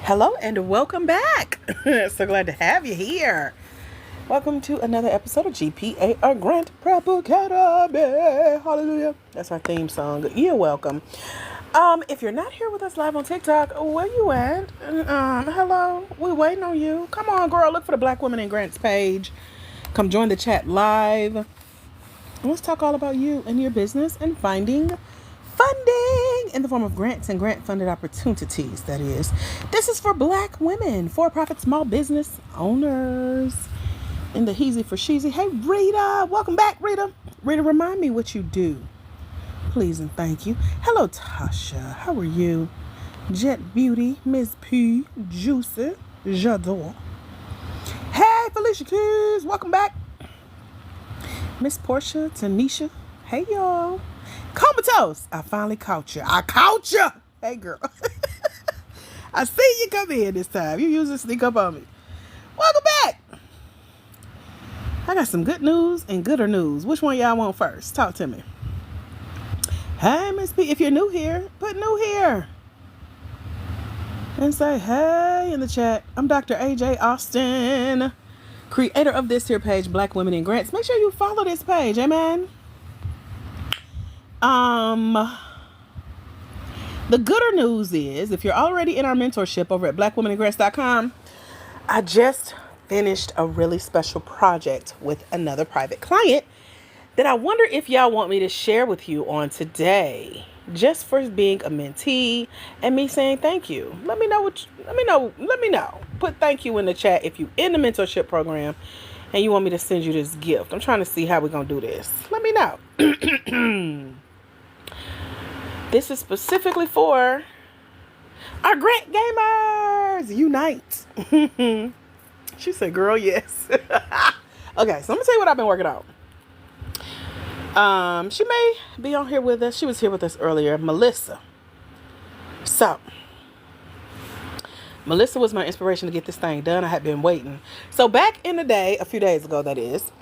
Hello and welcome back. So glad to have you here. Welcome to another episode of GPA or Grant Prep Academy. Hallelujah. That's our theme song. You're welcome. If you're not here with us live on TikTok, where you at? Hello. We waiting on you. Come on, girl. Look for the Black Women in Grants page. Come join the chat live. And let's talk all about you and your business and finding funding in the form of grants and grant funded opportunities. That is, this is for Black women, for-profit small business owners in the Heezy for Sheezy. Hey, Rita, welcome back, Rita. Rita, remind me what you do, please and thank you. Hello, Tasha. How are you? Jet Beauty, Miss P, Juicy, J'adore. Hey, Felicia Keys, welcome back. Miss Portia, Tanisha. Hey, y'all. Comatose, I finally caught you. I caught you. Hey, girl. I see you come in this time. You usually sneak up on me. Welcome back. I got some good news and gooder news. Which one y'all want first? Talk to me. Hey, Miss P. If you're new here, put new here. And say hey in the chat. I'm Dr. AJ Austin, creator of this here page, Black Women in Grants. Make sure you follow this page. Amen. The gooder news is, if you're already in our mentorship over at blackwomeningrants.com, I just finished a really special project with another private client that I wonder if y'all want me to share with you on today, just for being a mentee and me saying thank you. Let me know. Put thank you in the chat if you in the mentorship program and you want me to send you this gift. I'm trying to see how we're going to do this. Let me know. This is specifically for our grant gamers. Unite. She said, girl, yes. Okay, so let me tell you what I've been working on. She may be on here with us. She was here with us earlier. Melissa. So, Melissa was my inspiration to get this thing done. I had been waiting. So back in the day, a few days ago that is,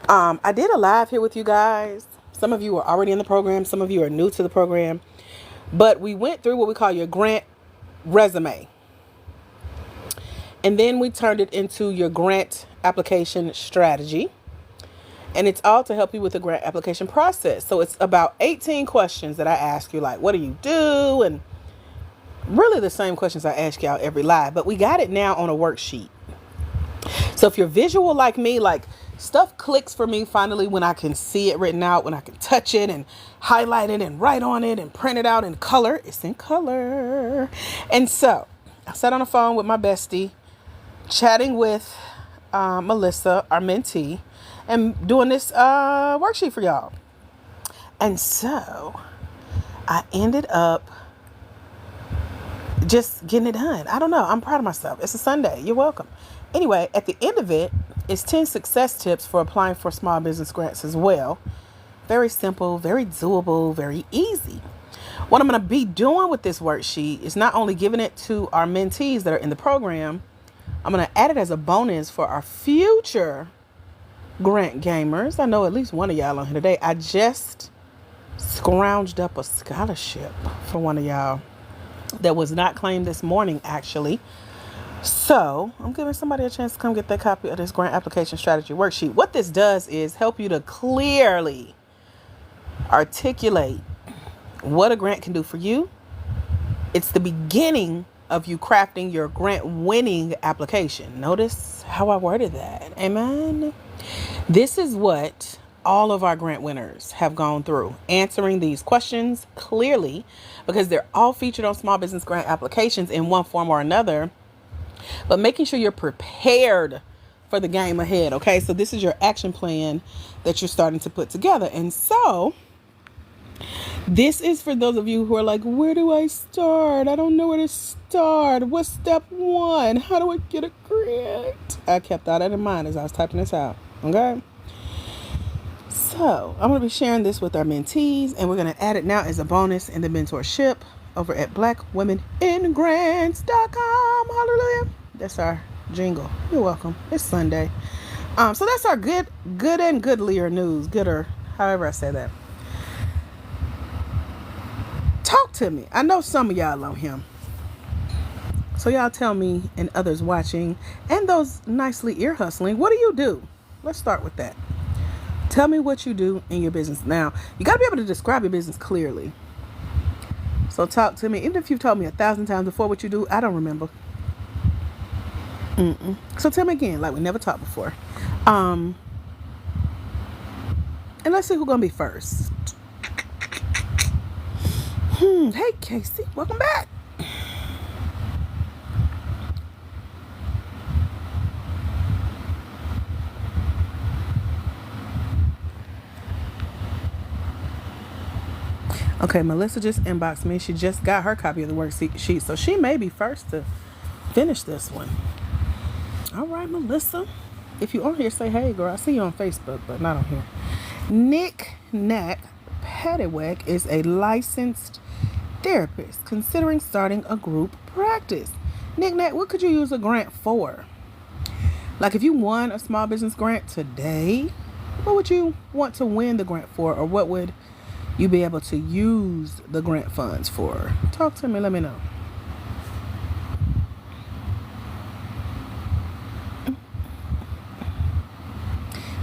I did a live here with you guys. Some of you are already in the program. Some of you are new to the program. But we went through what we call your grant resume. And then we turned it into your grant application strategy. And it's all to help you with the grant application process. So it's about 18 questions that I ask you, like, what do you do? And really the same questions I ask y'all every live. But we got it now on a worksheet. So if you're visual like me, like, stuff clicks for me finally when I can see it written out, when I can touch it and highlight it and write on it and print it out in color. It's in color. And so I sat on the phone with my bestie, chatting with Melissa, our mentee, and doing this worksheet for y'all. And so I ended up just getting it done. I don't know. I'm proud of myself. It's a Sunday. You're welcome. Anyway, at the end of it, it's 10 success tips for applying for small business grants as well. Very simple, very doable, very easy. What I'm going to be doing with this worksheet is not only giving it to our mentees that are in the program, I'm going to add it as a bonus for our future grant gamers. I know at least one of y'all on here today. I just scrounged up a scholarship for one of y'all that was not claimed this morning, actually. So I'm giving somebody a chance to come get that copy of this grant application strategy worksheet. What this does is help you to clearly articulate what a grant can do for you. It's the beginning of you crafting your grant winning application. Notice how I worded that. Amen. This is what all of our grant winners have gone through, answering these questions clearly, because they're all featured on small business grant applications in one form or another. But making sure you're prepared for the game ahead. Okay, so this is your action plan that you're starting to put together. And so this is for those of you who are like, where do I start? I don't know where to start. What's step one? How do I get a grant? I kept all that in mind as I was typing this out. Okay. So I'm going to be sharing this with our mentees, and we're going to add it now as a bonus in the mentorship over at blackwomeningrants.com. Hallelujah. That's our jingle. You're welcome. It's Sunday. So that's our good and goodlier news. Gooder, however I say that. Talk to me. I know some of y'all on him. So y'all tell me, and others watching, and those nicely ear hustling, what do you do? Let's start with that. Tell me what you do in your business. Now, you got to be able to describe your business clearly. So talk to me. Even if you've told me 1,000 times before what you do, I don't remember. So tell me again, like we never talked before. And let's see who's going to be first. Hey, Casey. Welcome back. Okay, Melissa just inboxed me. She just got her copy of the worksheet, so she may be first to finish this one. All right, Melissa. If you're on here, say hey, girl. I see you on Facebook, but not on here. Nick Knack Paddywhack is a licensed therapist considering starting a group practice. Nick Knack, what could you use a grant for? Like if you won a small business grant today, what would you want to win the grant for, or what would you be able to use the grant funds for? Talk to me, let me know.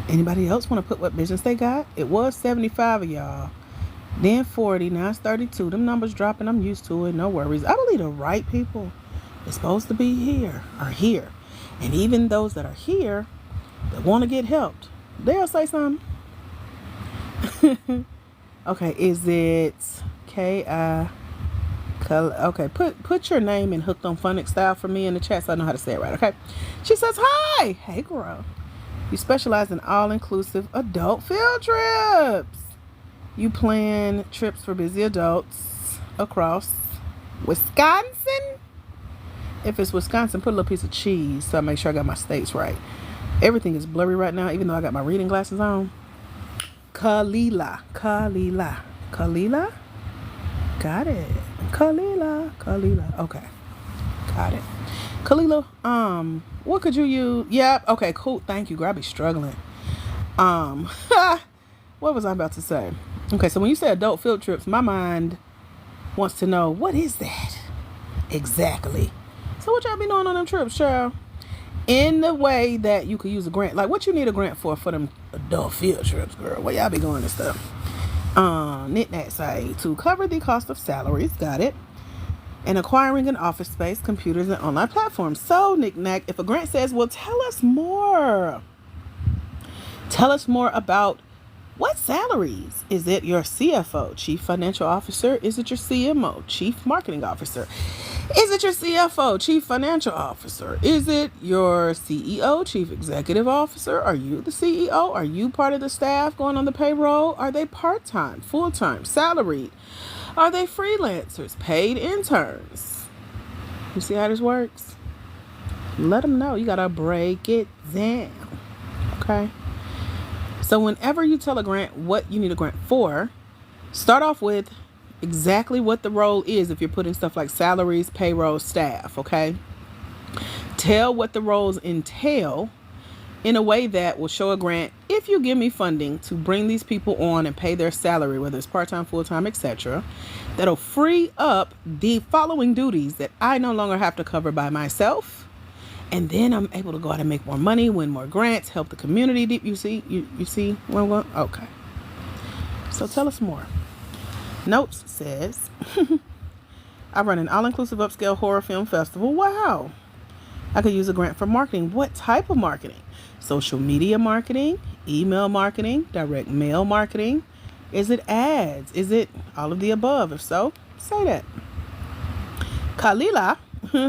Anybody else want to put what business they got? It was 75 of y'all, then 40, now it's 32. Them numbers dropping, I'm used to it, no worries. I believe the right people is supposed to be here are here. And even those that are here that want to get helped, they'll say something. Okay, is it K-I? Okay, put your name in Hooked on Phonics style for me in the chat so I know how to say it right, okay? She says, hi! Hey, girl. You specialize in all-inclusive adult field trips. You plan trips for busy adults across Wisconsin? If it's Wisconsin, put a little piece of cheese so I make sure I got my states right. Everything is blurry right now, even though I got my reading glasses on. Kalila. Got it. Kalila. Okay. Got it. Kalila, what could you use? Yep. Okay, cool. Thank you, girl. I be struggling. What was I about to say? Okay, so when you say adult field trips, my mind wants to know, what is that exactly? So what y'all be doing on them trips, Cheryl? In the way that you could use a grant. Like what you need a grant for them adult field trips, girl. Where y'all be going and stuff. Knick-knack say to cover the cost of salaries, got it, and acquiring an office space, computers, and online platforms. So Knick-knack, if a grant says, well, tell us more. Tell us more about what salaries. Is it your CFO, Chief Financial Officer? Is it your CMO, Chief Marketing Officer? Is it your CFO, Chief Financial Officer? Is it your CEO, Chief Executive Officer? Are you the CEO? Are you part of the staff going on the payroll? Are they part-time, full-time, salaried? Are they freelancers, paid interns? You see how this works? Let them know. You got to break it down. Okay? So whenever you tell a grant what you need a grant for, start off with exactly what the role is if you're putting stuff like salaries, payroll, staff, okay? Tell what the roles entail in a way that will show a grant, if you give me funding to bring these people on and pay their salary, whether it's part-time, full-time, etc., that'll free up the following duties that I no longer have to cover by myself. And then I'm able to go out and make more money, win more grants, help the community. You see where I'm going? Okay. So tell us more. Notes says, I run an all-inclusive upscale horror film festival. Wow. I could use a grant for marketing. What type of marketing? Social media marketing, email marketing, direct mail marketing. Is it ads? Is it all of the above? If so, say that. Kalila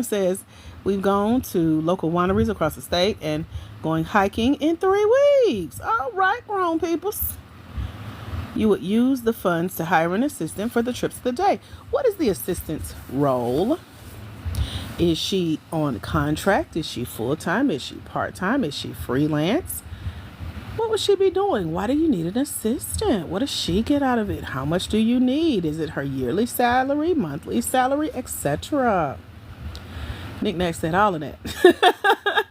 says, we've gone to local wineries across the state and going hiking in 3 weeks. All right, grown peoples. You would use the funds to hire an assistant for the trips of the day. What is the assistant's role? Is she on contract? Is she full-time? Is she part-time? Is she freelance? What would she be doing? Why do you need an assistant? What does she get out of it? How much do you need? Is it her yearly salary, monthly salary, etc.? Knick-knack said all of that.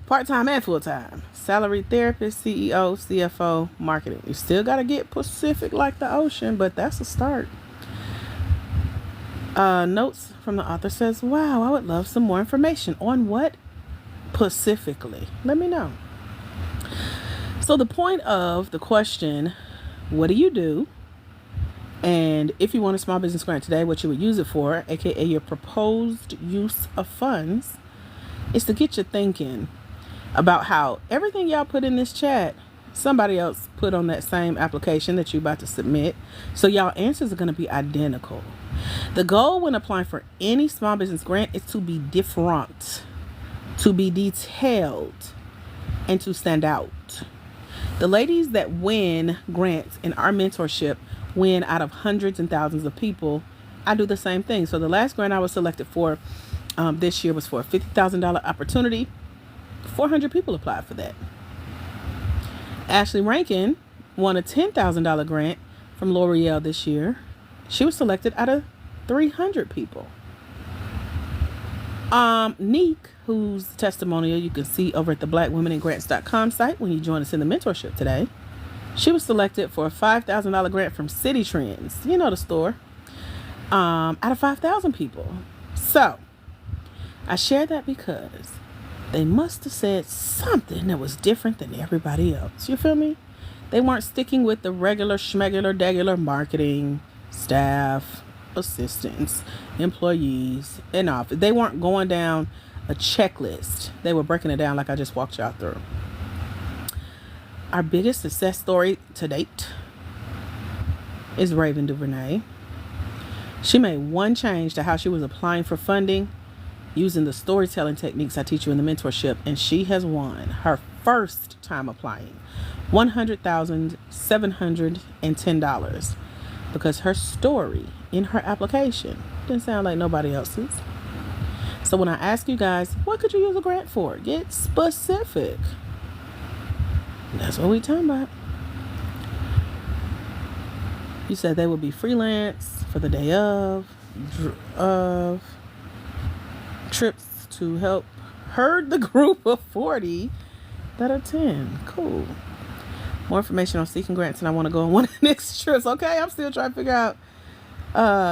Part-time and full-time. Salaried therapist, CEO, CFO, marketing. You still got to get Pacific like the ocean, but that's a start. Notes from the author says, wow, I would love some more information on what specifically. Let me know. So the point of the question, what do you do? And if you want a small business grant today, what you would use it for, aka your proposed use of funds, is to get you thinking about how everything y'all put in this chat, somebody else put on that same application that you're about to submit. So y'all answers are going to be identical. The goal when applying for any small business grant is to be different, to be detailed, and to stand out. The ladies that win grants in our mentorship win out of hundreds and thousands of people. I do the same thing. So the last grant I was selected for this year was for a $50,000 opportunity. 400 people applied for that. Ashley Rankin won a $10,000 grant from L'Oreal this year. She was selected out of 300 people. Neek, whose testimonial you can see over at the blackwomeningrants.com site when you join us in the mentorship today. She was selected for a $5,000 grant from City Trends, you know, the store, out of 5,000 people. So I share that because they must have said something that was different than everybody else. You feel me? They weren't sticking with the regular schmegular degular marketing staff, assistants, employees, and office. They weren't going down a checklist. They were breaking it down like I just walked y'all through. Our biggest success story to date is Raven DuVernay. She made one change to how she was applying for funding using the storytelling techniques I teach you in the mentorship, and she has won her first time applying $100,710 because her story in her application didn't sound like nobody else's. So when I ask you guys, what could you use a grant for? Get specific. That's what we talking about. You said they would be freelance for the day of trips to help herd the group of 40 that attend. Cool. More information on seeking grants, and I want to go on one of the next trips. Okay, I'm still trying to figure out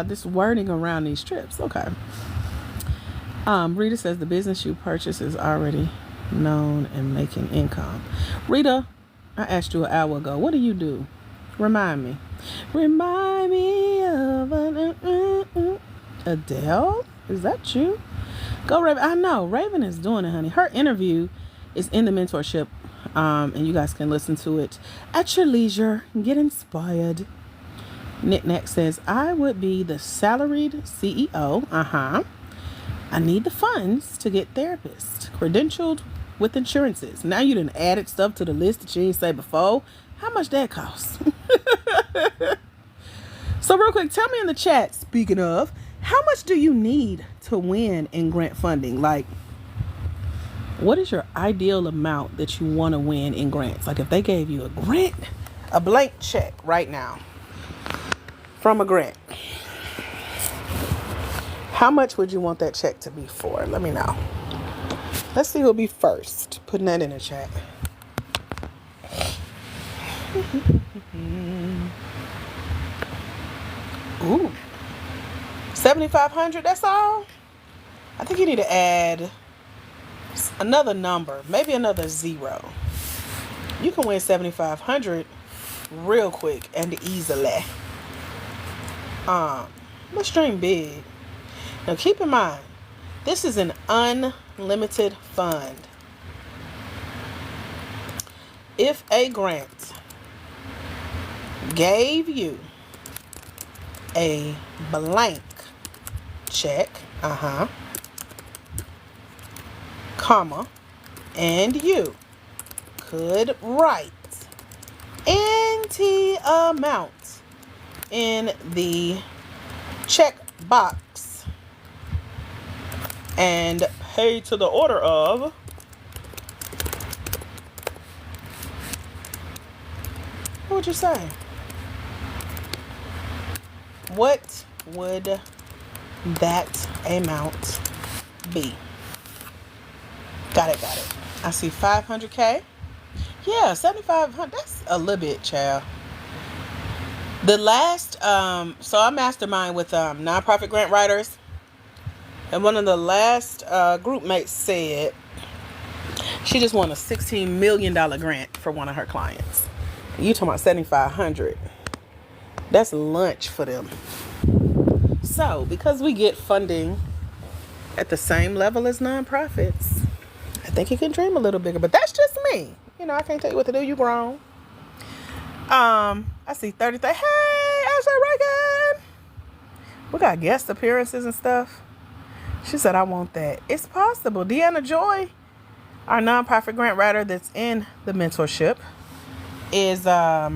this wording around these trips. Okay. Rita says the business you purchase is already known and making income. Rita, I asked you an hour ago, what do you do? Remind me. Remind me of Adele? Is that you? Go Raven. I know Raven is doing it, honey. Her interview is in the mentorship, and you guys can listen to it at your leisure and get inspired. Knickknack says, I would be the salaried CEO. I need the funds to get therapists credentialed with insurances. Now you done added stuff to the list that you didn't say before. How much that costs? So real quick, tell me in the chat, speaking of, how much do you need to win in grant funding? Like, what is your ideal amount that you want to win in grants? Like if they gave you a grant, a blank check right now from a grant, how much would you want that check to be for? Let me know. Let's see who'll be first. Putting that in the chat. Ooh. $7,500, that's all? I think you need to add another number, maybe another 0. You can win $7,500 real quick and easily. Let's dream big. Now keep in mind, this is an unlimited fund. If a grant gave you a blank check, comma, and you could write NT amount in the check box and pay to the order of what would you say? What would that amount be? Got it. I see 500K. Yeah, 7,500. That's a little bit, child. The last, so I mastermind with nonprofit grant writers, and one of the last group mates said she just won a $16 million grant for one of her clients. You talking about 7,500? That's lunch for them. So because we get funding at the same level as nonprofits, I think you can dream a little bigger. But that's just me. You know, I can't tell you what to do. You grown. I see 30. Hey, Ashley Reagan. We got guest appearances and stuff. She said, I want that. It's possible. Deanna Joy, our nonprofit grant writer that's in the mentorship, is a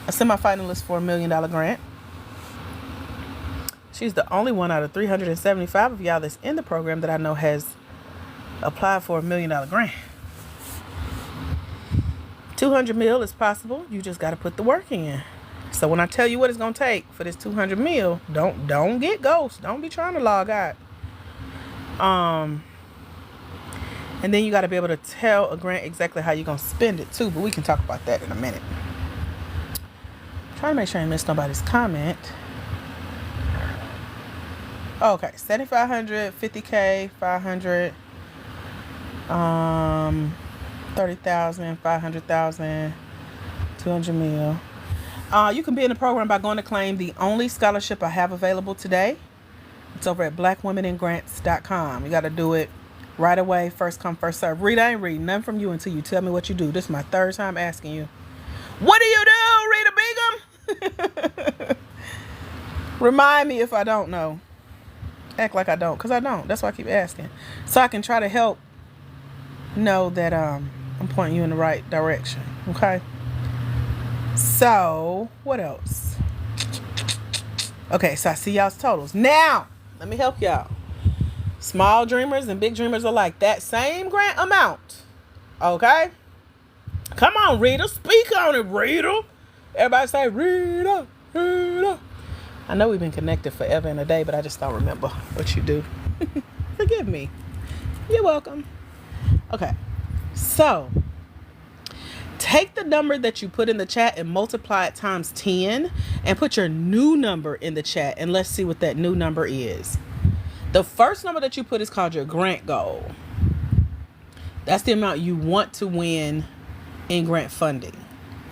semifinalist for $1 million grant. She's the only one out of 375 of y'all that's in the program that I know has applied for $1 million grant. 200 mil is possible. You just got to put the work in. So when I tell you what it's going to take for this 200 mil, don't get ghosts. Don't be trying to log out. And then you got to be able to tell a grant exactly how you're going to spend it too. But we can talk about that in a minute. Trying to make sure I missed nobody's comment. Okay, 7,500, 50K, 500, 30,000, 500,000, 200 mil. You can be in the program by going to claim the only scholarship I have available today. It's over at blackwomeningrants.com. You got to do it right away. First come, first serve. Rita, I ain't reading nothing from you until you tell me what you do. This is my third time asking you. What do you do, Rita Bingham? Remind me if I don't know. Act like I don't, because I don't. That's why I keep asking. So I can try to help know that I'm pointing you in the right direction. Okay? So, what else? Okay, so I see y'all's totals. Now, let me help y'all. Small dreamers and big dreamers are like that same grant amount. Okay? Come on, Rita. Speak on it, Rita. Everybody say, Rita, Rita. I know we've been connected forever and a day, but I just don't remember what you do. Forgive me. You're welcome. Okay. So, take the number that you put in the chat and multiply it times 10 and put your new number in the chat, and let's see what that new number is. The first number that you put is called your grant goal. That's the amount you want to win in grant funding.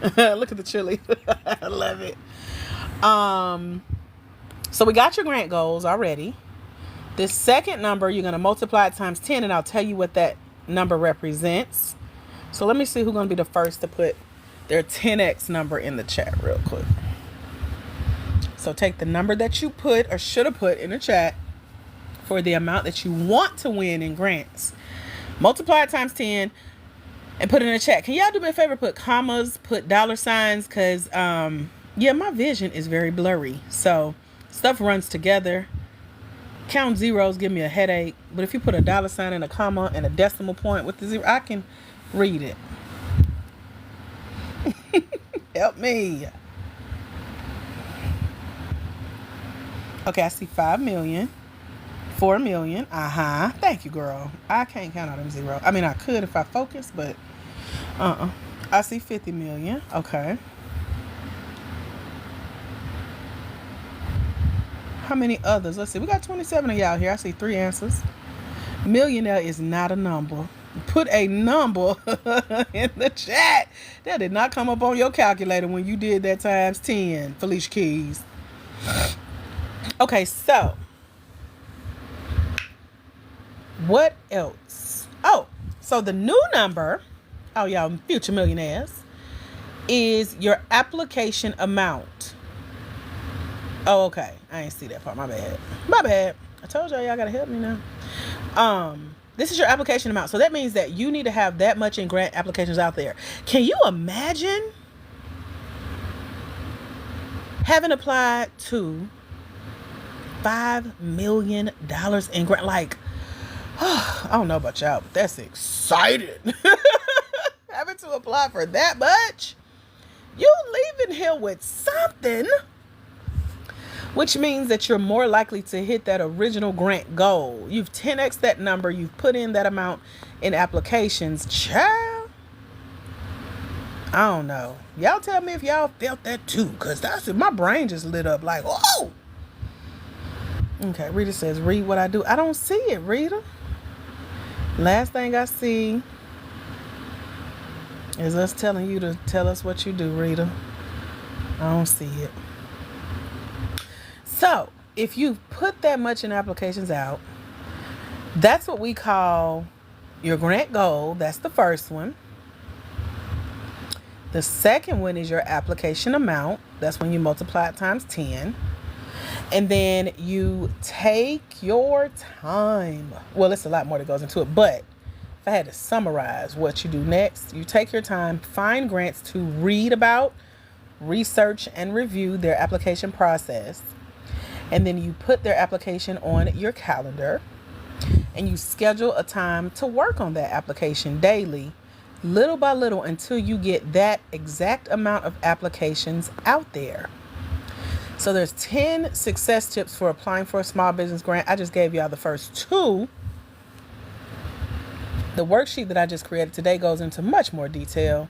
Look at the chili. I love it. So we got your grant goals already. The second number, you're going to multiply it times 10, and I'll tell you what that number represents. So let me see who's going to be the first to put their 10x number in the chat real quick. So take the number that you put or should have put in the chat for the amount that you want to win in grants. Multiply it times 10 and put it in the chat. Can y'all do me a favor? Put commas, put dollar signs, because, yeah, my vision is very blurry. So stuff runs together. Count zeros give me a headache. But if you put a dollar sign and a comma and a decimal point with the zero, I can read it. Help me. Okay, I see 5 million. 4 million. Thank you, girl. I can't count all them zeros. I mean, I could if I focus, but I see 50 million. Okay. How many others? Let's see. We got 27 of y'all here. I see 3 answers. Millionaire is not a number. Put a number in the chat. That did not come up on your calculator when you did that times 10, Felicia Keys. Okay, so what else? Oh, so the new number, oh, y'all future millionaires, is your application amount. Oh, okay. I ain't see that part. My bad. I told y'all gotta help me now. This is your application amount. So that means that you need to have that much in grant applications out there. Can you imagine having applied to $5 million in grant? Like, I don't know about y'all, but that's exciting. Having to apply for that much? You leaving here with something, which means that you're more likely to hit that original grant goal. You've 10x that number. You've put in that amount in applications. Child, I don't know. Y'all tell me if y'all felt that too, because that's my brain just lit up like, oh. Okay, Rita says, read what I do. I don't see it, Rita. Last thing I see is us telling you to tell us what you do, Rita. I don't see it. So, if you put that much in applications out, that's what we call your grant goal. That's the first one. The second one is your application amount. That's when you multiply it times 10. And then you take your time. Well, it's a lot more that goes into it, but if I had to summarize what you do next, you take your time, find grants to read about, research, and review their application process. And then you put their application on your calendar and you schedule a time to work on that application daily, little by little, until you get that exact amount of applications out there. So there's 10 success tips for applying for a small business grant. I just gave y'all the first 2. The worksheet that I just created today goes into much more detail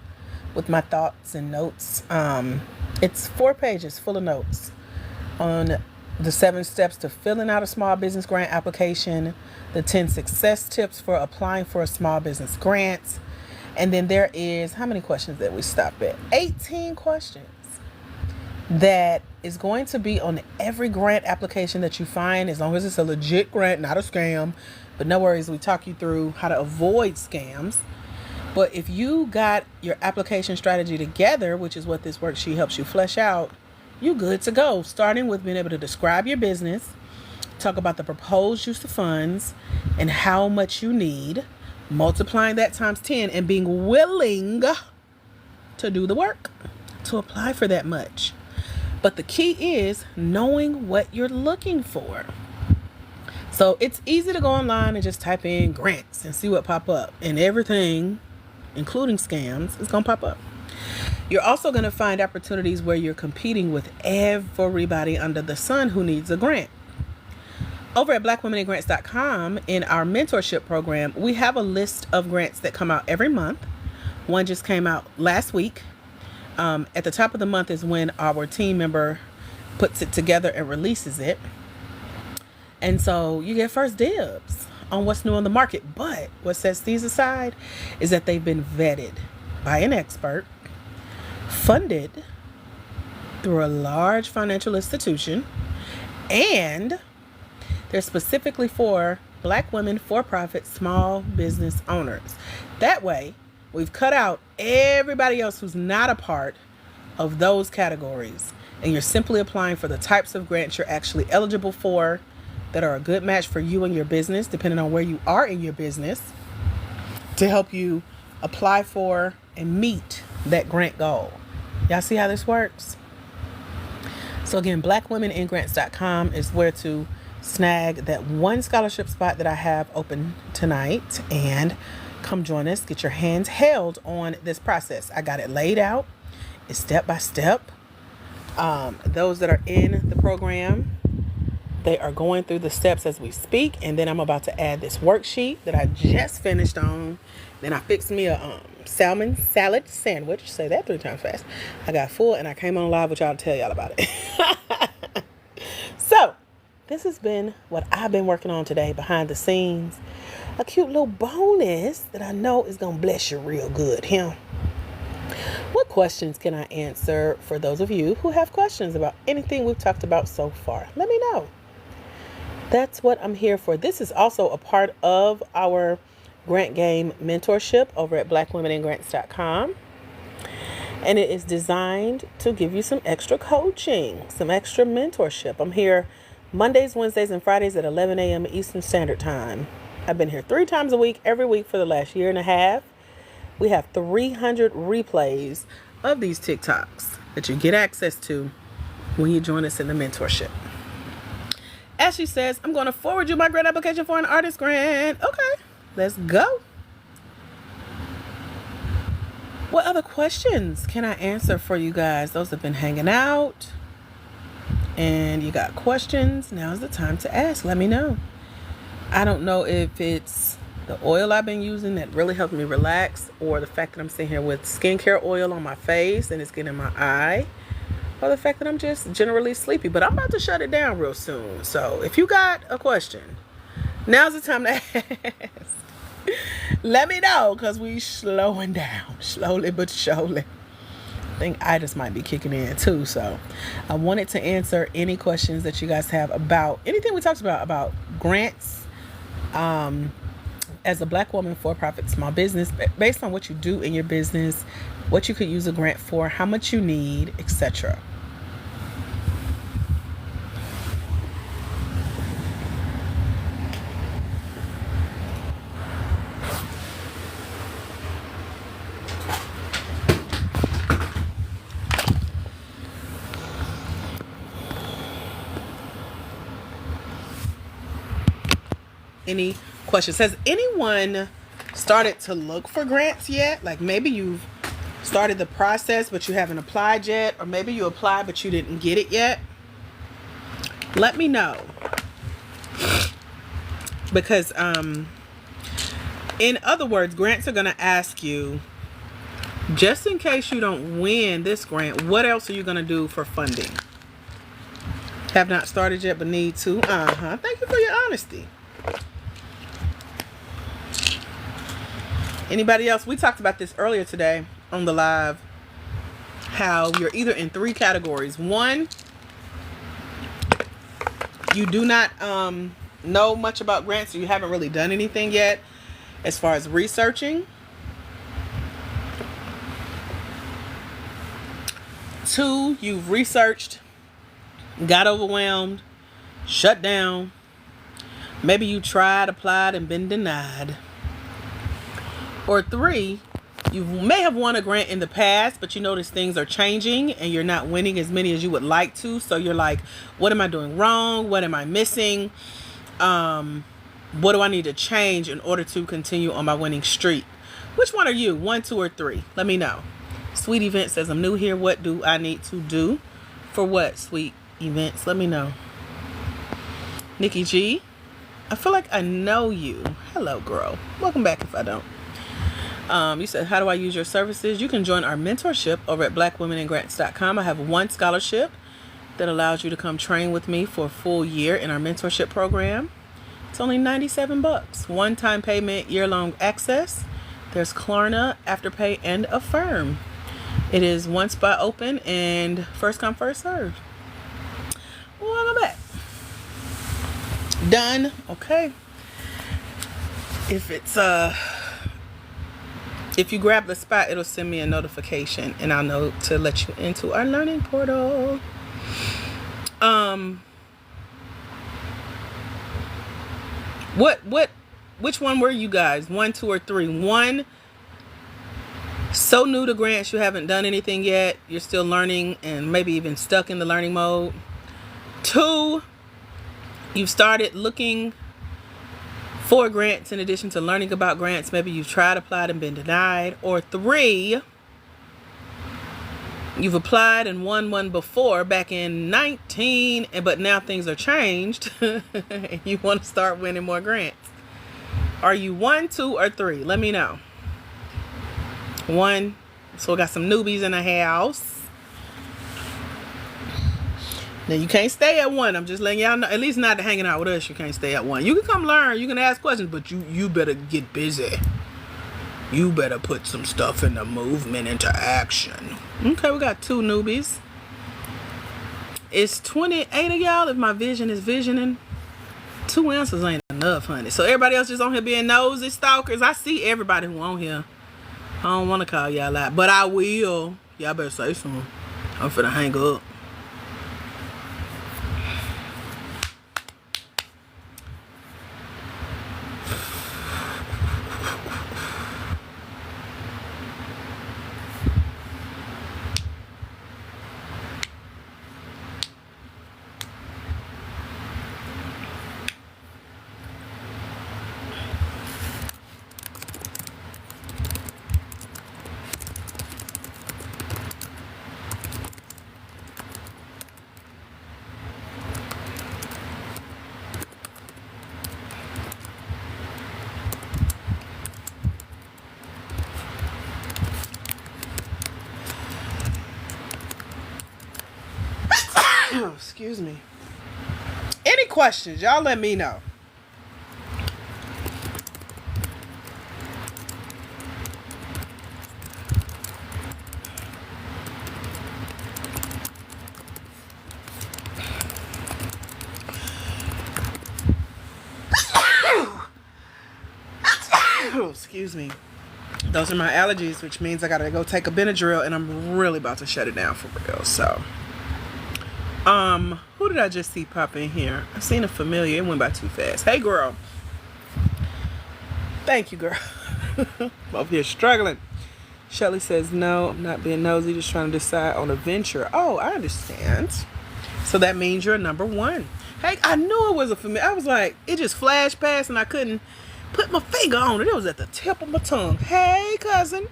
with my thoughts and notes. It's 4 pages full of notes on the 7 steps to filling out a small business grant application, the 10 success tips for applying for a small business grant. And then there is, how many questions did we stop at? 18 questions that is going to be on every grant application that you find, as long as it's a legit grant, not a scam. But no worries, we talk you through how to avoid scams. But if you got your application strategy together, which is what this worksheet helps you flesh out, you good to go. Starting with being able to describe your business, talk about the proposed use of funds and how much you need, multiplying that times 10, and being willing to do the work to apply for that much. But the key is knowing what you're looking for. So it's easy to go online and just type in grants and see what pop up, and everything, including scams, is going to pop up. You're also going to find opportunities where you're competing with everybody under the sun who needs a grant. Over at blackwomenandgrants.com, in our mentorship program, we have a list of grants that come out every month. One just came out last week. At the top of the month is when our team member puts it together and releases it. And so you get first dibs on what's new on the market. But what sets these aside is that they've been vetted by an expert, funded through a large financial institution, and they're specifically for Black women, for-profit, small business owners. That way, we've cut out everybody else who's not a part of those categories, and you're simply applying for the types of grants you're actually eligible for that are a good match for you and your business, depending on where you are in your business, to help you apply for and meet that grant goal. Y'all see how this works? So again, blackwomenandgrants.com is where to snag that one scholarship spot that I have open tonight, and come join us. Get your hands held on this process. I got it laid out. It's step by step. Those that are in the program, they are going through the steps as we speak. And then I'm about to add this worksheet that I just finished on. Then I fixed me a salmon salad sandwich. Say that 3 times fast. I got full and I came on live with y'all to tell y'all about it. So this has been what I've been working on today behind the scenes. A cute little bonus that I know is going to bless you real good. What questions can I answer for those of you who have questions about anything we've talked about so far? Let me know. That's what I'm here for. This is also a part of our Grant Game mentorship over at blackwomenandgrants.com. And it is designed to give you some extra coaching, some extra mentorship. I'm here Mondays, Wednesdays, and Fridays at 11 a.m. Eastern Standard Time. I've been here 3 times a week, every week for the last year and a half. We have 300 replays of these TikToks that you get access to when you join us in the mentorship. Ashley says, I'm going to forward you my grant application for an artist grant. Okay, let's go. What other questions can I answer for you guys? Those have been hanging out and you got questions. Now's the time to ask. Let me know. I don't know if it's the oil I've been using that really helps me relax, or the fact that I'm sitting here with skincare oil on my face and it's getting in my eye, or the fact that I'm just generally sleepy. But I'm about to shut it down real soon. So if you got a question, now's the time to ask. Let me know, because we slowing down slowly but surely. I think itis might be kicking in too. So I wanted to answer any questions that you guys have about anything we talked about grants, as a Black woman, for-profit small business, based on what you do in your business, what you could use a grant for, how much you need, etc. Any questions? Has anyone started to look for grants yet? Like maybe you've started the process but you haven't applied yet, or maybe you applied but you didn't get it yet. Let me know, because in other words, grants are going to ask you, just in case you don't win this grant, what else are you going to do for funding? Have not started yet but need to. Thank you for your honesty. Anybody else? We talked about this earlier today on the live, how you're either in 3 categories. 1, you do not know much about grants, so you haven't really done anything yet as far as researching. 2, you've researched, got overwhelmed, shut down. Maybe you tried, applied, and been denied. Or 3, you may have won a grant in the past, but you notice things are changing and you're not winning as many as you would like to. So you're like, what am I doing wrong? What am I missing? What do I need to change in order to continue on my winning streak? Which one are you? 1, 2, or 3? Let me know. Sweet Event says, I'm new here. What do I need to do? For what, Sweet Events? Let me know. Nikki G, I feel like I know you. Hello, girl. Welcome back if I don't. You said, how do I use your services? You can join our mentorship over at blackwomenandgrants.com. I have 1 scholarship that allows you to come train with me for a full year in our mentorship program. It's only $97. One-time payment, year-long access. There's Klarna, Afterpay, and Affirm. It is 1 spot open and first come, first served. Welcome back. Done. Okay. If you grab the spot, it'll send me a notification and I'll know to let you into our learning portal. Which one were you guys? 1, 2, or 3? 1, so new to grants, you haven't done anything yet. You're still learning and maybe even stuck in the learning mode. 2, you've started looking for grants in addition to learning about grants. Maybe you've tried, applied, and been denied. Or 3, you've applied and won one before back in 19, but now things are changed and you want to start winning more grants. Are you 1, 2, or 3? Let me know. 1. So we got some newbies in the house. Now you can't stay at 1. I'm just letting y'all know. At least not hanging out with us. You can't stay at 1. You can come learn. You can ask questions, but you better get busy. You better put some stuff in the movement into action. Okay, we got 2 newbies. It's 28 of y'all. If my vision is visioning, 2 answers ain't enough, honey. So everybody else just on here being nosy stalkers. I see everybody who on here. I don't want to call y'all out, but I will. Y'all better say something. I'm finna hang up. Excuse me. Any questions? Y'all let me know. Excuse me. Those are my allergies, which means I gotta go take a Benadryl, and I'm really about to shut it down for real. So, who did I just see pop in here? I seen a familiar. It went by too fast. Hey, girl. Thank you, girl. I'm over here struggling. Shelly says, no, I'm not being nosy, just trying to decide on a venture. Oh, I understand. So that means you're number one. Hey, I knew it was a familiar. I was like, it just flashed past and I couldn't put my finger on it. It was at the tip of my tongue. Hey, cousin.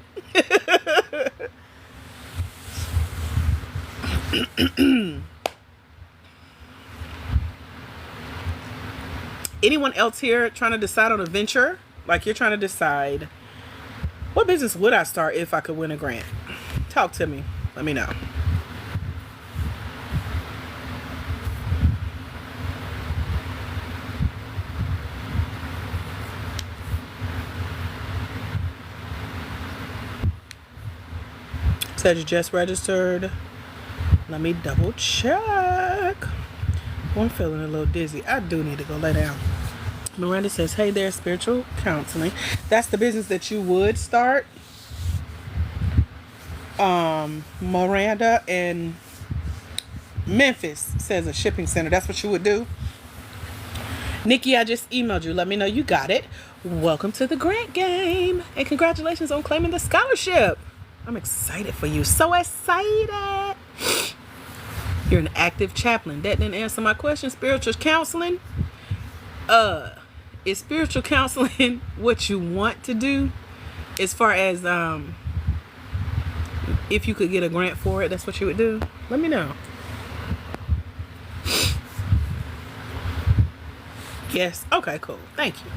Anyone else here trying to decide on a venture? Like you're trying to decide, what business would I start if I could win a grant? Talk to me. Let me know. Said you just registered. Let me double check. Oh, I'm feeling a little dizzy. I do need to go lay down. Miranda says, hey there, spiritual counseling. That's the business that you would start. Miranda in Memphis says a shipping center. That's what you would do. Nikki, I just emailed you. Let me know you got it. Welcome to the grant game. And congratulations on claiming the scholarship. I'm excited for you. So excited. You're an active chaplain. That didn't answer my question. Spiritual counseling. Is spiritual counseling what you want to do? As far as if you could get a grant for it, that's what you would do? Let me know. Yes. Okay, cool. Thank you.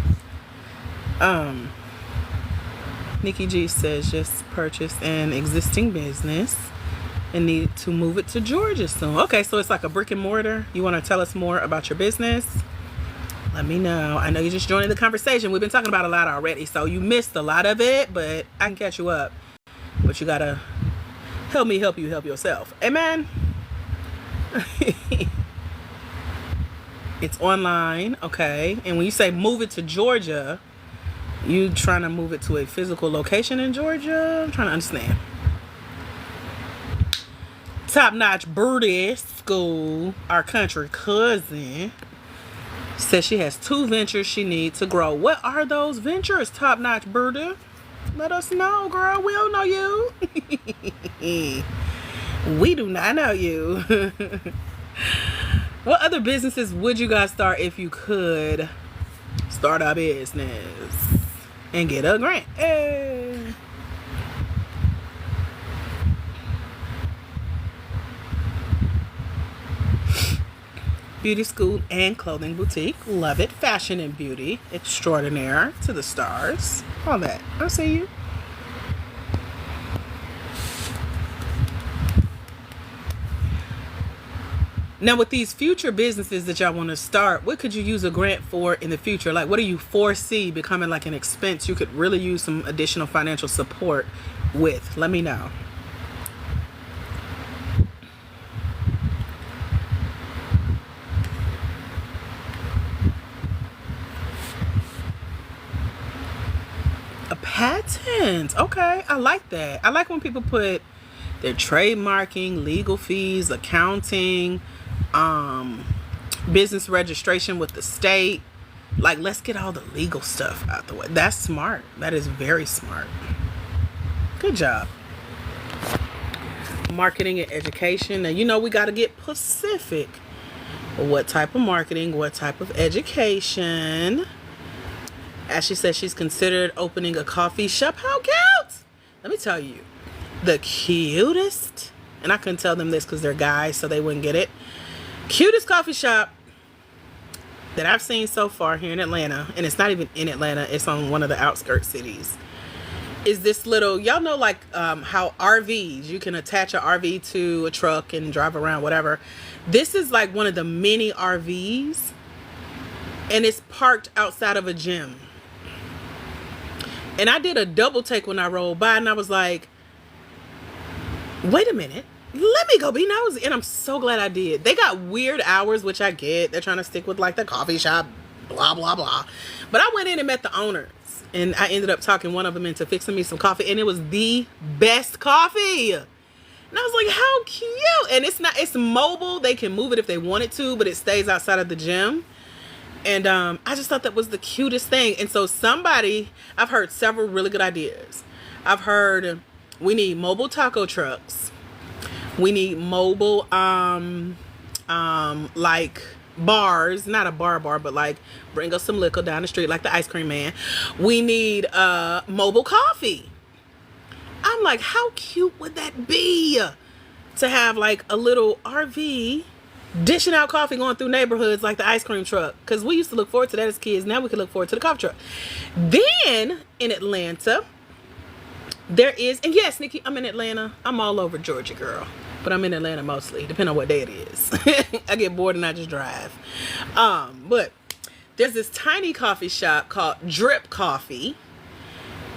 Nikki G says just purchased an existing business and need to move it to Georgia soon. Okay, so it's like a brick and mortar. You want to tell us more about your business? Let me know. I know you're just joining the conversation. We've been talking about a lot already, so you missed a lot of it, but I can catch you up. But you gotta help me help you help yourself. Amen. It's online, okay. And when you say move it to Georgia, you trying to move it to a physical location in Georgia? I'm trying to understand. Top Notch Birdie School, our country cousin, says she has 2 ventures she needs to grow. What are those ventures, Top Notch Birdie? Let us know, girl. We don't know you. We do not know you. What other businesses would you guys start if you could start a business and get a grant? Hey. Beauty school and clothing boutique. Love it. Fashion and beauty extraordinaire to the stars. All that. I see you. Now, with these future businesses that y'all want to start, what could you use a grant for in the future? Like, what do you foresee becoming like an expense you could really use some additional financial support with? Let me know. A patent. Okay, I like that. I like when people put their trademarking, legal fees, accounting, business registration with the state. Like, let's get all the legal stuff out the way. That's smart. That is very smart. Good job. Marketing and education. Now, you know we got to get specific. What type of marketing? What type of education? As she says, she's considered opening a coffee shop. How cute! Let me tell you, the cutest, and I couldn't tell them this because they're guys, so they wouldn't get it. Cutest coffee shop that I've seen so far here in Atlanta, and it's not even in Atlanta, it's on one of the outskirts cities, is this little, y'all know, like how RVs, you can attach an RV to a truck and drive around, whatever. This is like one of the mini RVs, and it's parked outside of a gym. And I did a double take when I rolled by, and I was like, wait a minute, let me go be nosy. And I'm so glad I did. They got weird hours, which I get. They're trying to stick with like the coffee shop, blah, blah, blah. But I went in and met the owners, and I ended up talking one of them into fixing me some coffee, and it was the best coffee. And I was like, how cute. And it's mobile. They can move it if they wanted to, but it stays outside of the gym. And I just thought that was the cutest thing. And so I've heard several really good ideas. I've heard we need mobile taco trucks. We need mobile, like bars, not a bar, but like bring us some liquor down the street like the ice cream man. We need mobile coffee. I'm like, how cute would that be to have like a little RV dishing out coffee going through neighborhoods like the ice cream truck? Because we used to look forward to that as kids. Now we can look forward to the coffee truck. Then in Atlanta, there is, and yes, Nikki, I'm in Atlanta. I'm all over Georgia, girl. But I'm in Atlanta mostly, depending on what day it is. I get bored and I just drive. But there's this tiny coffee shop called Drip Coffee.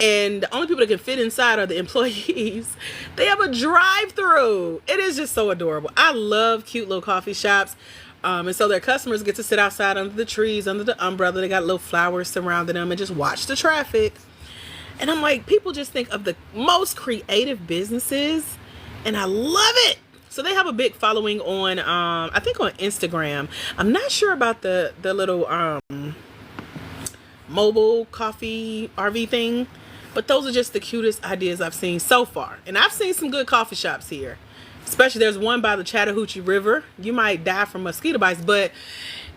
And the only people that can fit inside are the employees. They have a drive-through. It is just so adorable. I love cute little coffee shops. And so their customers get to sit outside under the trees, under the umbrella. They got little flowers surrounding them and just watch the traffic. And I'm like, people just think of the most creative businesses, and I love it. So they have a big following on, I think on Instagram. I'm not sure about the little mobile coffee RV thing, but those are just the cutest ideas I've seen so far. And I've seen some good coffee shops here. Especially there's one by the Chattahoochee River. You might die from mosquito bites, but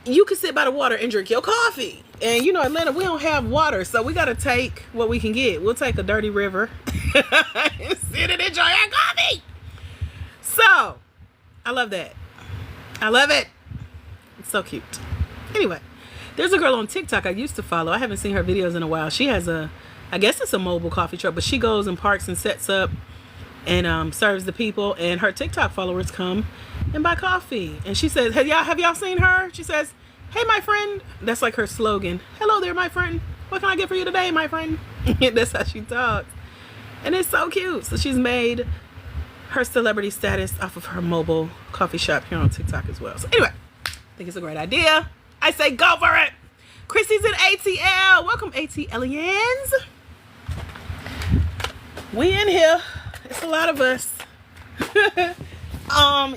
you can sit by the water and drink your coffee. And you know, Atlanta, we don't have water, so we got to take what we can get. We'll take a dirty river and sit and enjoy our coffee. So, I love that. I love it. It's so cute. Anyway, there's a girl on TikTok I used to follow. I haven't seen her videos in a while. She has I guess it's a mobile coffee truck, but she goes and parks and sets up and serves the people, and her TikTok followers come and buy coffee. And she says, have y'all seen her? She says, hey, my friend. That's like her slogan. Hello there, my friend. What can I get for you today, my friend? That's how she talks. And it's so cute. So she's made her celebrity status off of her mobile coffee shop here on TikTok as well. So anyway, I think it's a great idea. I say go for it. Chrissy's in ATL. Welcome, ATLians. We in here. It's a lot of us.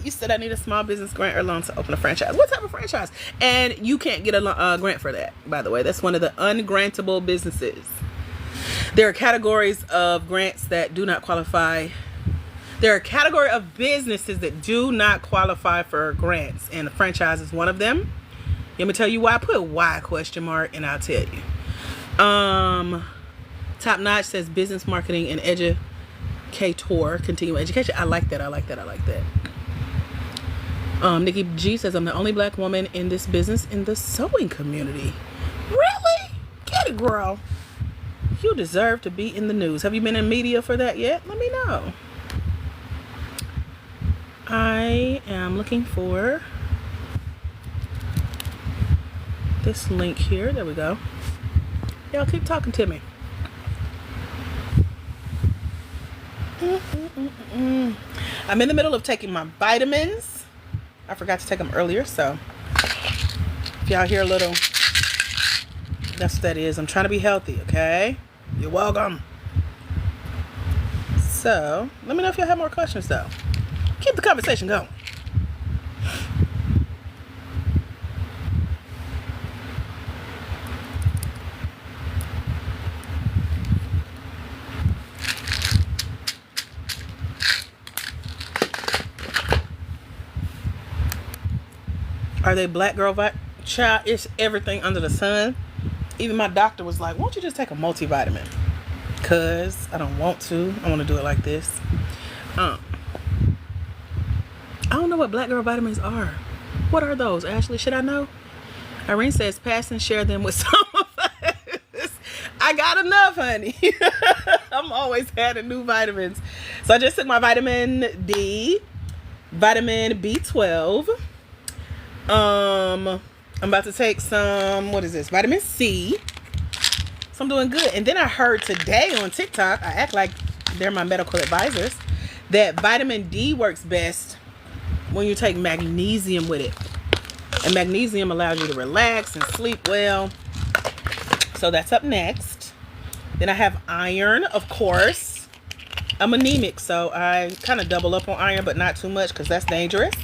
You said I need a small business grant or loan to open a franchise. What type of franchise? And you can't get a grant for that, by the way. That's one of the ungrantable businesses. There are categories of grants that do not qualify. There are a category of businesses that do not qualify for grants, and a franchise is one of them. Let me tell you why. I put why question mark, and I'll tell you. Top Notch says business marketing and educator, continuing education. I like that. I like that. I like that. Nikki G says, I'm the only black woman in this business in the sewing community. Really? Get it, girl. You deserve to be in the news. Have you been in media for that yet? Let me know. I am looking for this link here. There we go. Y'all keep talking to me. I'm in the middle of taking my vitamins. I forgot to take them earlier, so if y'all hear a little, that's what that is. I'm trying to be healthy, okay? You're welcome. So, let me know if y'all have more questions, though. Keep the conversation going. Are they black girl child? It's everything under the sun. Even my doctor was like, won't you just take a multivitamin? Because I don't want to. I want to do it like this. I don't know what black girl vitamins are. What are those, Ashley? Should I know? Irene says, pass and share them with some of us. I got enough, honey. I'm always adding new vitamins. So I just took my vitamin D, vitamin B12. I'm about to take some, what is this? Vitamin C. So I'm doing good. And then I heard today on TikTok, I act like they're my medical advisors, that vitamin D works best when you take magnesium with it. And magnesium allows you to relax and sleep well. So that's up next. Then I have iron, of course. I'm anemic, so I kind of double up on iron, but not too much because that's dangerous.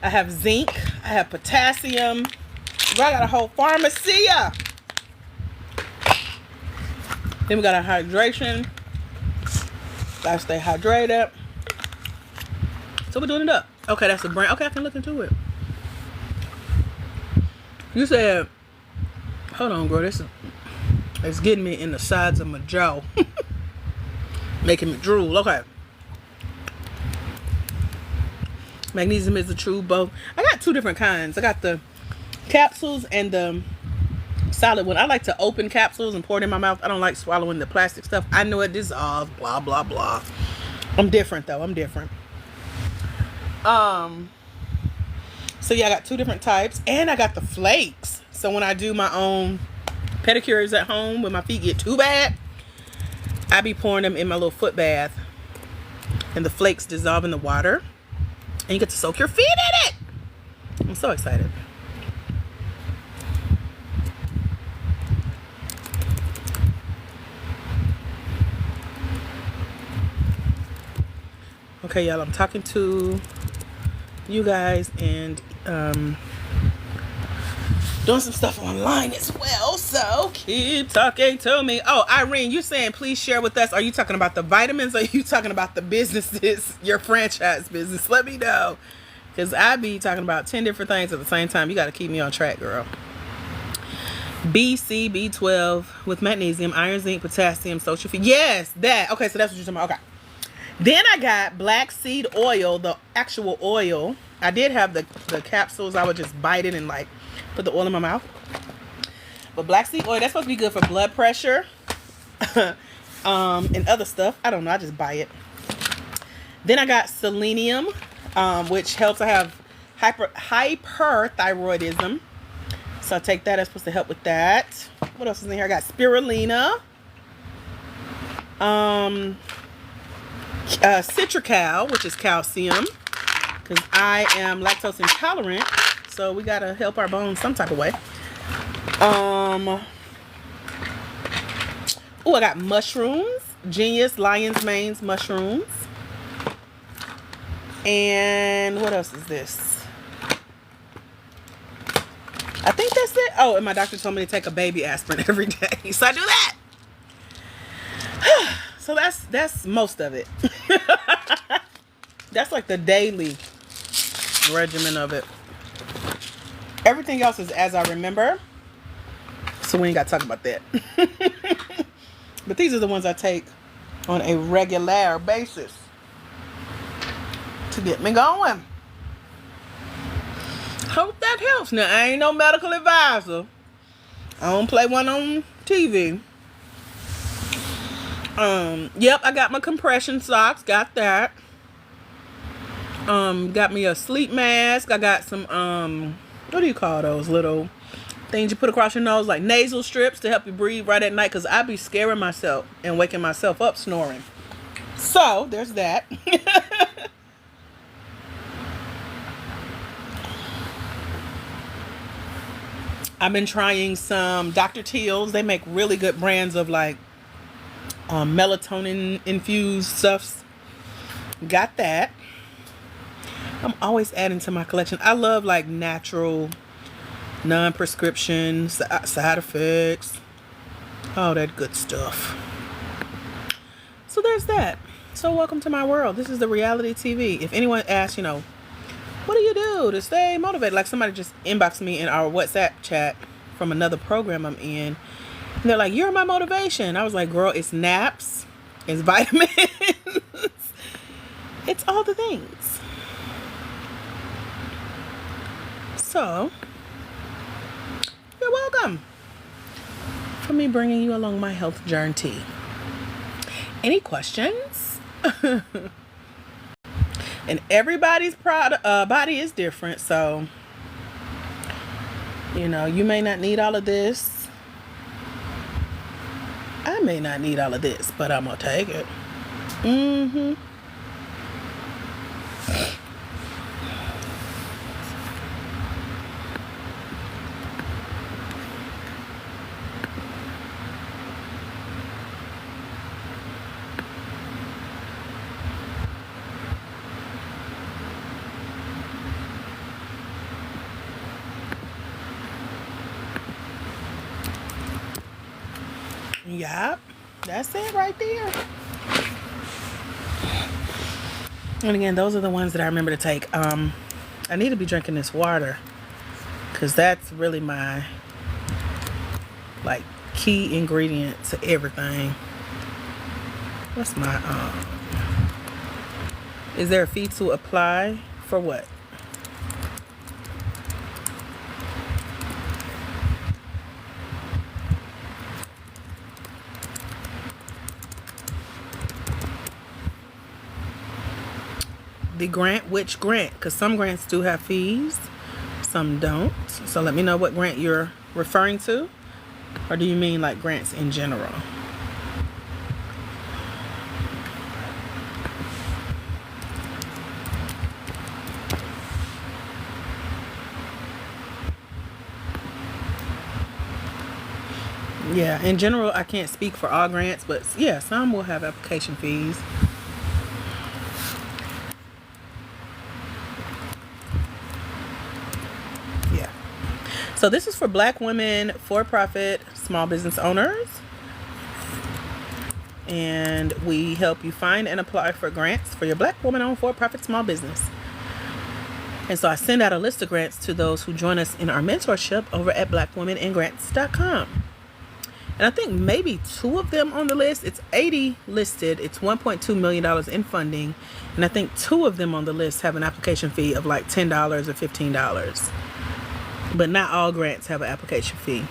I have zinc. I have potassium. I got a whole pharmacy. Then we got our hydration. Gotta stay hydrated. So we're doing it up. Okay, that's a brand. Okay, I can look into it. You said, hold on, girl. This is getting me in the sides of my jaw. Making me drool. Okay. Magnesium is the true both. I got two different kinds. I got the capsules and the solid one. I like to open capsules and pour it in my mouth. I don't like swallowing the plastic stuff. I know it dissolves. Blah, blah, blah. I'm different, though. I'm different. So yeah, I got two different types, and I got the flakes. So when I do my own pedicures at home when my feet get too bad, I be pouring them in my little foot bath, and the flakes dissolve in the water, and you get to soak your feet in it. I'm so excited. Okay, y'all, I'm talking to you guys and doing some stuff online as well, so keep talking to me. Oh, Irene, you saying please share with us. Are you talking about the vitamins, or are you talking about the businesses, your franchise business? Let me know, because I be talking about 10 different things at the same time. You got to keep me on track, girl. BC, B12 with magnesium, iron, zinc, potassium, social feed. Yes, that. Okay, so that's what you're talking about. Okay. Then I got black seed oil, the actual oil. I did have the capsules. I would just bite it and like put the oil in my mouth. But black seed oil, that's supposed to be good for blood pressure and other stuff. I don't know. I just buy it. Then I got selenium, which helps. I have hyperthyroidism. So I take that. That's supposed to help with that. What else is in here? I got spirulina. Citracal, which is calcium, because I am lactose intolerant, so we gotta help our bones some type of way. Oh, I got mushrooms, Genius Lion's Mane's mushrooms, and what else is this? I think that's it. Oh, and my doctor told me to take a baby aspirin every day, so I do that. So that's most of it. That's like the daily regimen of it. Everything else is as I remember, so we ain't got to talk about that. But these are the ones I take on a regular basis to get me going. Hope that helps. Now, I ain't no medical advisor. I don't play one on TV. Yep, I got my compression socks. Got that. Got me a sleep mask. I got some, what do you call those little things you put across your nose, like nasal strips to help you breathe right at night, because I be scaring myself and waking myself up snoring. So, there's that. I've been trying some Dr. Teal's. They make really good brands of like melatonin infused stuffs. Got that. I'm always adding to my collection. I love like natural, non-prescription, side effects, all that good stuff. So there's that. So welcome to my world. This is the reality TV. If anyone asks, what do you do to stay motivated? Like somebody just inboxed me in our WhatsApp chat from another program I'm in. And they're like, you're my motivation. I was like, girl, it's naps, it's vitamins, it's all the things. So, you're welcome. for me bringing you along my health journey. Any questions? And everybody's body is different, so you know, you may not need all of this. I may not need all of this, but I'm gonna take it. Yup, that's it right there. And again, those are the ones that I remember to take. I need to be drinking this water because that's really my like key ingredient to everything. What's my is there a fee to apply for what? The grant, which grant? Because some grants do have fees, some don't. So let me know what grant you're referring to. Or do you mean like grants in general? Yeah, in general, I can't speak for all grants, but yeah, some will have application fees. So this is for Black women, for-profit, small business owners. And we help you find and apply for grants for your Black woman-owned for-profit small business. And so I send out a list of grants to those who join us in our mentorship over at blackwomenandgrants.com. And I think maybe 2 of them on the list. It's 80 listed. It's $1.2 million in funding. And I think 2 of them on the list have an application fee of like $10 or $15. But not all grants have an application fee.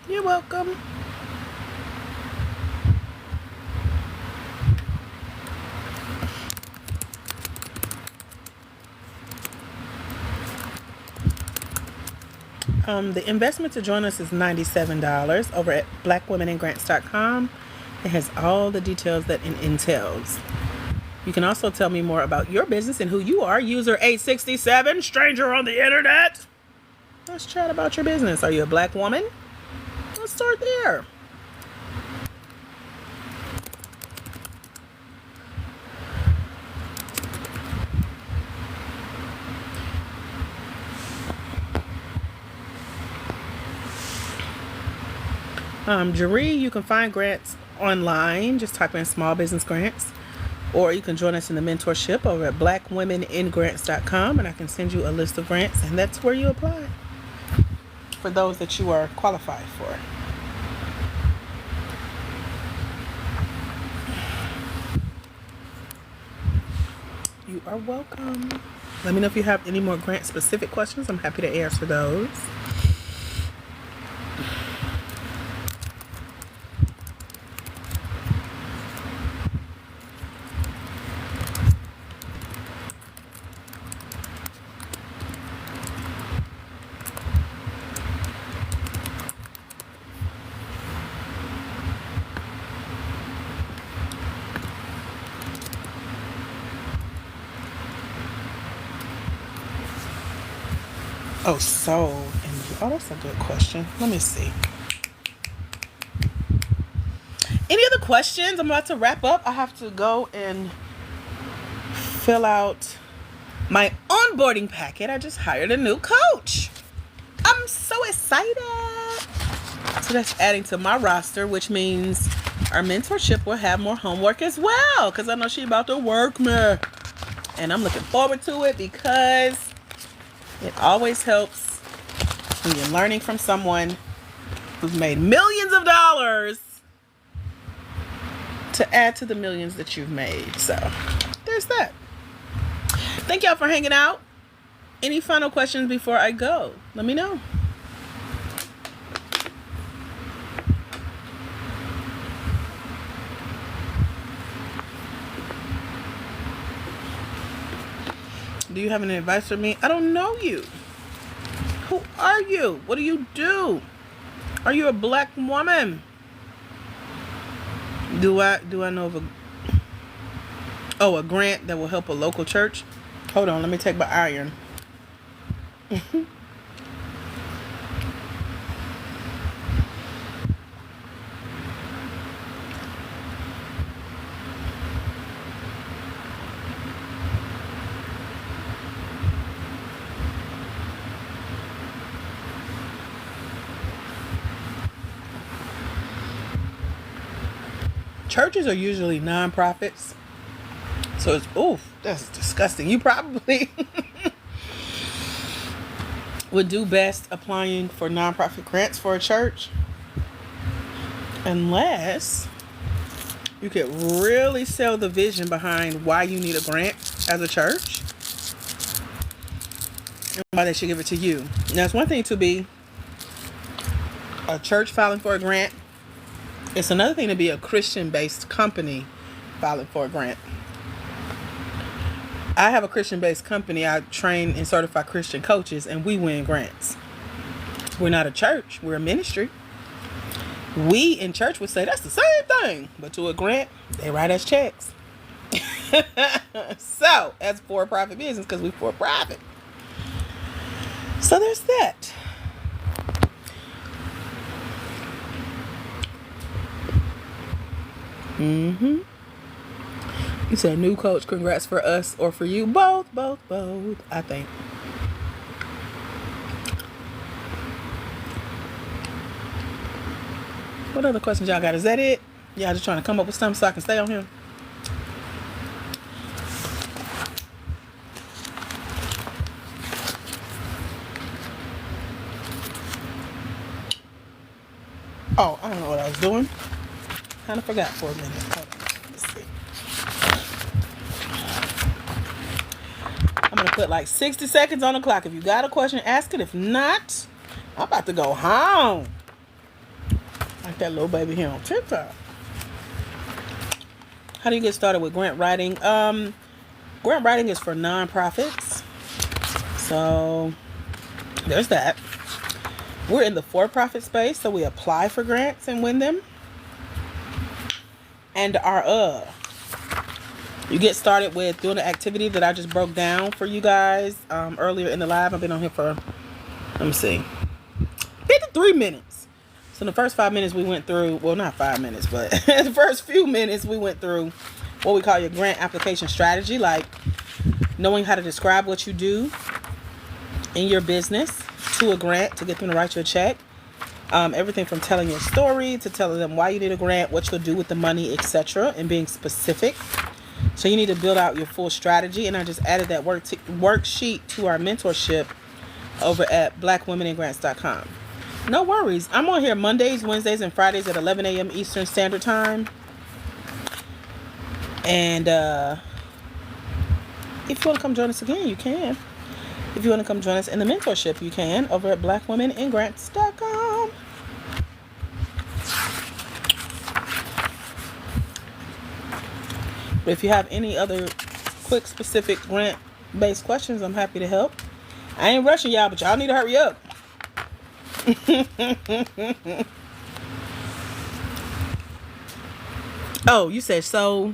You're welcome. The investment to join us is $97 over at blackwomenandgrants.com. It has all the details that it entails. You can also tell me more about your business and who you are. User 867, stranger on the internet. Let's chat about your business. Are you a Black woman? Let's start there. Jaree, you can find grants online. Just type in small business grants. Or you can join us in the mentorship over at blackwomenandgrants.com, and I can send you a list of grants, and that's where you apply for those that you are qualified for. You are welcome. Let me know if you have any more grant specific questions. I'm happy to answer those. Oh, that's a good question. Let me see. Any other questions? I'm about to wrap up. I have to go and fill out my onboarding packet. I just hired a new coach. I'm so excited. So that's adding to my roster, which means our mentorship will have more homework as well, because I know she's about to work me. And I'm looking forward to it because it always helps and you're learning from someone who's made millions of dollars to add to the millions that you've made. So there's that. Thank y'all for hanging out. Any final questions before I go? Let me know. Do you have any advice for me? I don't know you. Who are you? What do you do? Are you a black woman? Do I know of a grant that will help a local church? Hold on, let me take my iron. Churches are usually nonprofits. So it's, oof, that's disgusting. You probably would do best applying for nonprofit grants for a church. Unless you could really sell the vision behind why you need a grant as a church. And why they should give it to you. Now, it's one thing to be a church filing for a grant. It's another thing to be a Christian-based company filing for a grant. I have a Christian-based company. I train and certify Christian coaches, and we win grants. We're not a church. We're a ministry. We in church would say that's the same thing, but to a grant, they write us checks. So, as for-profit business, because we're for-profit. So there's that. You said new coach, congrats for us or for you. Both, I think. What other questions y'all got? Is that it? Y'all just trying to come up with something so I can stay on here? Oh, I don't know what I was doing. Kind of forgot for a minute. Hold on. Let's see. I'm going to put like 60 seconds on the clock. If you got a question, ask it. If not, I'm about to go home. Like that little baby here on TikTok. How do you get started with grant writing? Grant writing is for nonprofits. So there's that. We're in the for-profit space, so we apply for grants and win them. And you get started with doing the activity that I just broke down for you guys earlier in the live. I've been on here for, let me see, 53 minutes. So in the first 5 minutes we went through, well, not 5 minutes, but the first few minutes we went through what we call your grant application strategy, like knowing how to describe what you do in your business to a grant to get them to write you a check. Everything from telling your story to telling them why you need a grant, what you'll do with the money, etc., and being specific. So you need to build out your full strategy, and I just added that worksheet to our mentorship over at blackwomenandgrants.com. No worries. I'm on here Mondays, Wednesdays, and Fridays at 11 a.m. Eastern Standard Time. And if you want to come join us again, you can. If you want to come join us in the mentorship, you can over at blackwomenandgrants.com. But if you have any other quick, specific grant-based questions, I'm happy to help. I ain't rushing y'all, but y'all need to hurry up. Oh, you said so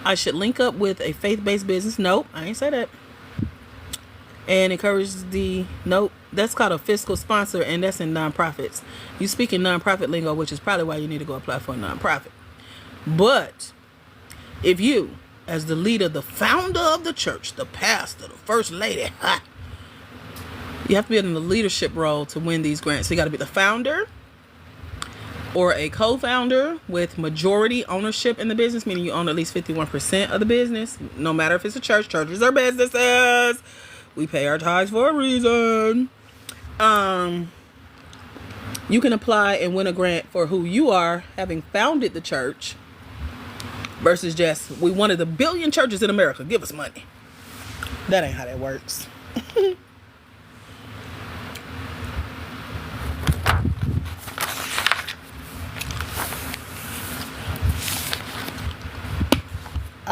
I should link up with a faith-based business. Nope, I ain't say that. And encourage nope, that's called a fiscal sponsor, and that's in nonprofits. You speak in nonprofit lingo, which is probably why you need to go apply for a nonprofit. But if you, as the leader, the founder of the church, the pastor, the first lady, you have to be in the leadership role to win these grants. So you got to be the founder or a co-founder with majority ownership in the business, meaning you own at least 51% of the business. No matter if it's a church, churches are businesses. We pay our tithes for a reason. You can apply and win a grant for who you are, having founded the church, versus just, we one of the billion churches in America, give us money. That ain't how that works.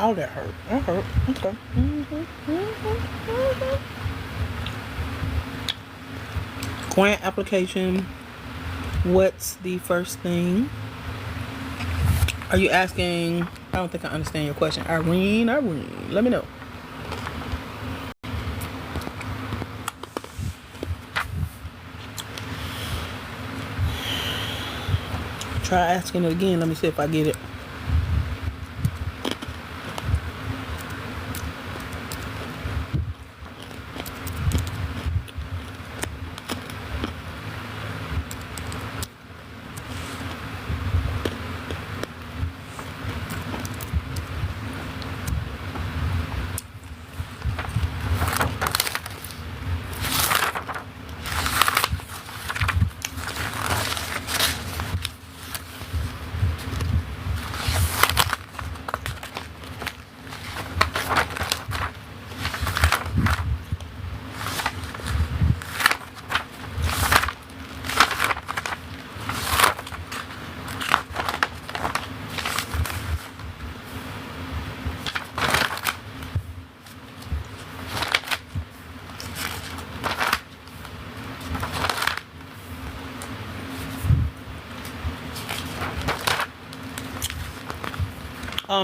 Oh, that hurt. That hurt. Okay. Grant application. What's the first thing? Are you asking? I don't think I understand your question. Irene, let me know. Try asking it again. Let me see if I get it.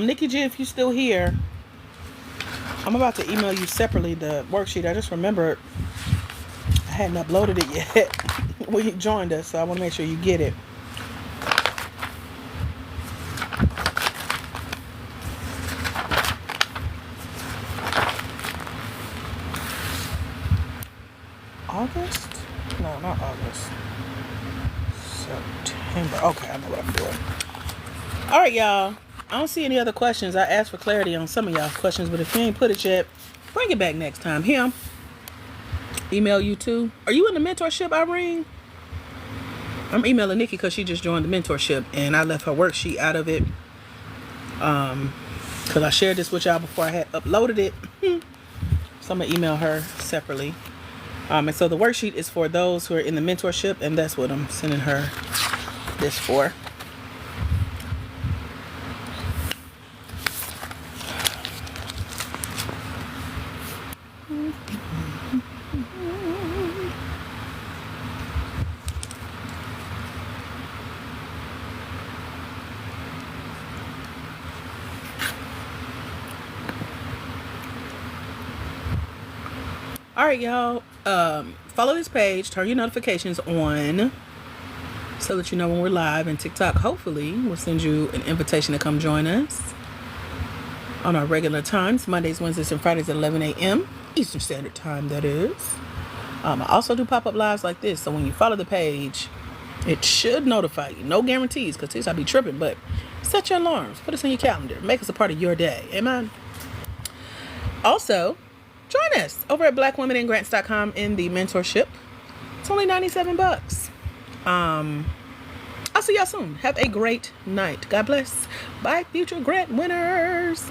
Nikki G, if you're still here, I'm about to email you separately the worksheet. I just remembered I hadn't uploaded it yet when you joined us, so I want to make sure you get it. August? No, not August. September. Okay, I know what I'm doing. All right, y'all. I don't see any other questions. I asked for clarity on some of y'all's questions, but if you ain't put it yet, bring it back next time. Him. Email you too. Are you in the mentorship, Irene? I'm emailing Nikki because she just joined the mentorship and I left her worksheet out of it. Because I shared this with y'all before I had uploaded it. So I'm going to email her separately. And so the worksheet is for those who are in the mentorship, and that's what I'm sending her this for. All right, y'all. Follow this page. Turn your notifications on so that you know when we're live. And TikTok, hopefully, will send you an invitation to come join us on our regular times. Mondays, Wednesdays, and Fridays at 11 a.m. Eastern Standard Time, that is. I also do pop-up lives like this. So when you follow the page, it should notify you. No guarantees, because I be tripping. But set your alarms. Put us in your calendar. Make us a part of your day. Amen. Also, join us over at blackwomeningrants.com in the mentorship. It's only $97. I'll see y'all soon. Have a great night. God bless. Bye, future grant winners.